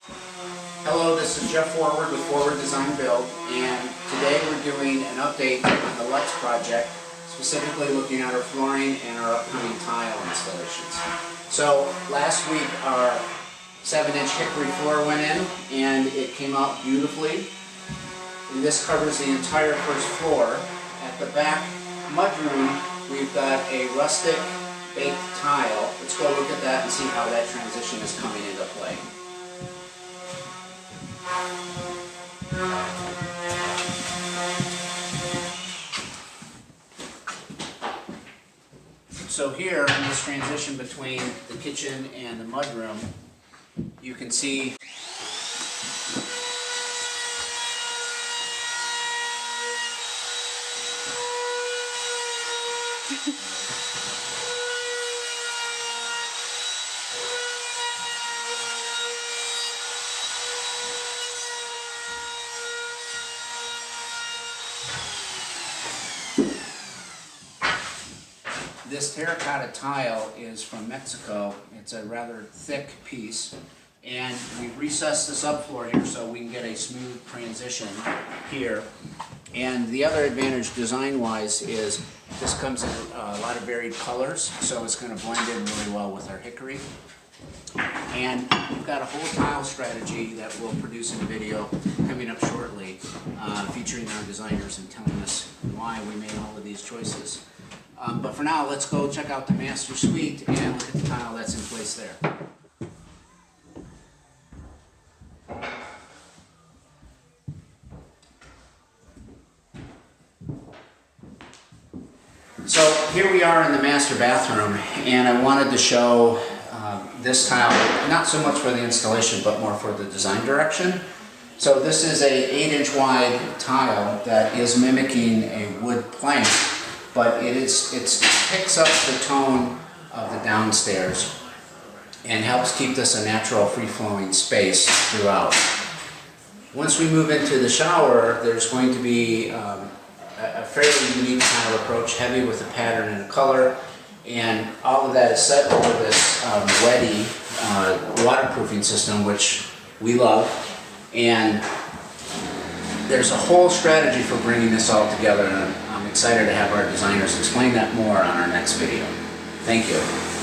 Hello, this is Jef Forward with Forward Design Build, and today we're doing an update on the Lutz project, specifically looking at our flooring and our upcoming tile installations. So last week our 7-inch hickory floor went in and it came out beautifully. And this covers the entire first floor. At the back mudroom we've got a rustic baked tile. Let's go look at that and see how that transition is coming into play. So here, in this transition between the kitchen and the mudroom, you can see this terracotta tile is from Mexico. It's a rather thick piece, and we've recessed the subfloor here so we can get a smooth transition here. And the other advantage design-wise is this comes in a lot of varied colors, so it's going to blend in really well with our hickory. And we've got a whole tile strategy that we'll produce in a video coming up shortly, featuring our designers and telling us why we made all of these choices. But for now, let's go check out the master suite and look at the tile that's in place there. So here we are in the master bathroom, and I wanted to show this tile, not so much for the installation, but more for the design direction. So this is a 8-inch wide tile that is mimicking a wood plank, but it picks up the tone of the downstairs and helps keep this a natural free-flowing space throughout. Once we move into the shower, there's going to be a fairly unique kind of approach, heavy with a pattern and a color, and all of that is set over this wetty waterproofing system, which we love. And there's a whole strategy for bringing this all together, and I'm excited to have our designers explain that more on our next video. Thank you.